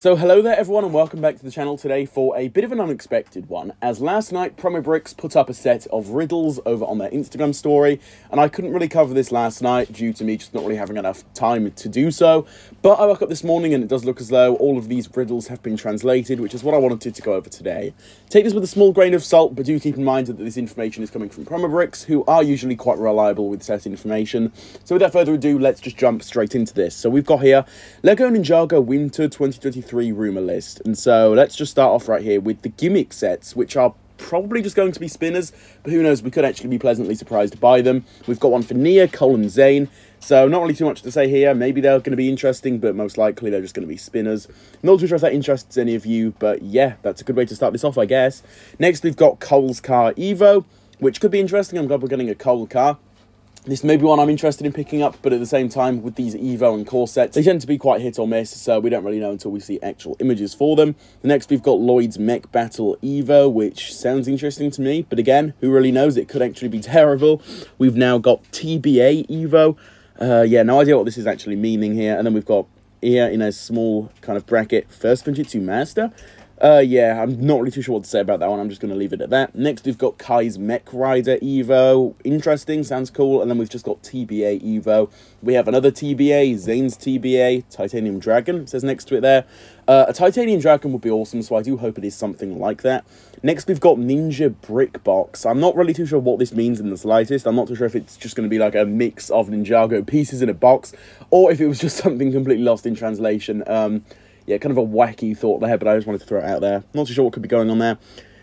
So hello there everyone and welcome back to the channel today for a bit of an unexpected one, as last night Promobricks put up a set of riddles over on their Instagram story, and I couldn't really cover this last night due to me just not really having enough time to do so, but I woke up this morning and it does look as though all of these riddles have been translated, which is what I wanted to go over today. Take this with a small grain of salt, but do keep in mind that this information is coming from Promobricks, who are usually quite reliable with set information. So without further ado, let's just jump straight into this. So we've got here LegoNinjago Winter 2023 rumour list, and so let's just start off right here with the gimmick sets, which are probably just going to be spinners, but who knows, we could actually be pleasantly surprised by them. We've got one for Nia, Cole and Zane, so not really too much to say here. Maybe they're going to be interesting, but most likely they're just going to be spinners. Not too sure if that interests any of you, but yeah, that's a good way to start this off, I guess. Next we've got Cole's car Evo, which could be interesting. I'm glad we're getting a Cole car. This may be one I'm interested in picking up, but at the same time, with these Evo and core sets, they tend to be quite hit or miss, so we don't really know until we see actual images for them. Next, we've got Lloyd's Mech Battle Evo, which sounds interesting to me, but again, who really knows? It could actually be terrible. We've now got TBA Evo. Yeah, no idea what this is actually meaning here. And then we've got here in a small kind of bracket, First Fujitsu Master. Yeah, I'm not really too sure what to say about that one. I'm just going to leave it at that. Next, we've got Kai's Mech Rider Evo. Interesting, sounds cool. And then we've just got TBA Evo. We have another TBA, Zane's TBA, Titanium Dragon, it says next to it there. A Titanium Dragon would be awesome, so I do hope it is something like that. Next, we've got Ninja Brick Box. I'm not really too sure what this means in the slightest. I'm not too sure if it's just going to be like a mix of Ninjago pieces in a box, or if it was just something completely lost in translation. Yeah, kind of a wacky thought there, but I just wanted to throw it out there. Not too sure what could be going on there.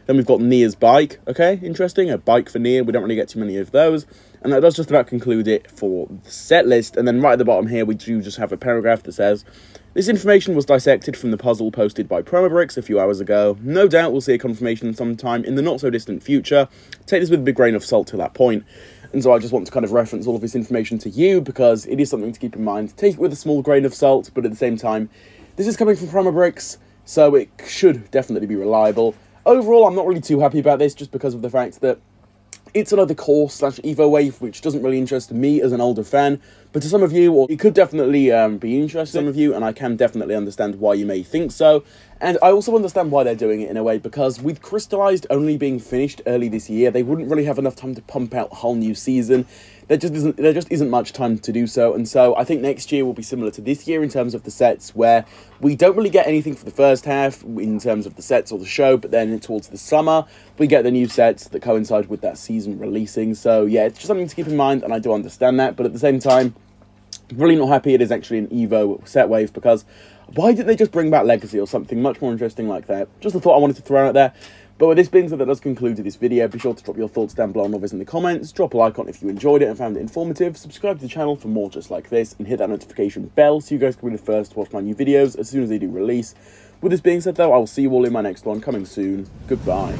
Then we've got Nia's bike. Okay, interesting. A bike for Nia. We don't really get too many of those. And that does just about conclude it for the set list. And then right at the bottom here, we do just have a paragraph that says, this information was dissected from the puzzle posted by Promobricks a few hours ago. No doubt we'll see a confirmation sometime in the not-so-distant future. Take this with a big grain of salt to that point. And so I just want to kind of reference all of this information to you, because it is something to keep in mind. Take it with a small grain of salt, but at the same time, this is coming from Promobricks, so it should definitely be reliable. Overall, I'm not really too happy about this, just because of the fact that it's another core / Evo wave, which doesn't really interest me as an older fan. But to some of you, or it could definitely be interesting to some of you, and I can definitely understand why you may think so. And I also understand why they're doing it in a way, because with Crystalized only being finished early this year, they wouldn't really have enough time to pump out a whole new season. There just isn't much time to do so, and so I think next year will be similar to this year in terms of the sets, where we don't really get anything for the first half in terms of the sets or the show, but then towards the summer, we get the new sets that coincide with that season releasing. So yeah, it's just something to keep in mind, and I do understand that, but at the same time, really not happy it is actually an Evo set wave, because why didn't they just bring back Legacy or something much more interesting like that? Just a thought I wanted to throw out there. But with this being said, that does conclude this video. Be sure to drop your thoughts down below and others in the comments. Drop a like on if you enjoyed it and found it informative. Subscribe to the channel for more just like this, and hit that notification bell so you guys can be the first to watch my new videos as soon as they do release. With this being said though, I will see you all in my next one coming soon. Goodbye.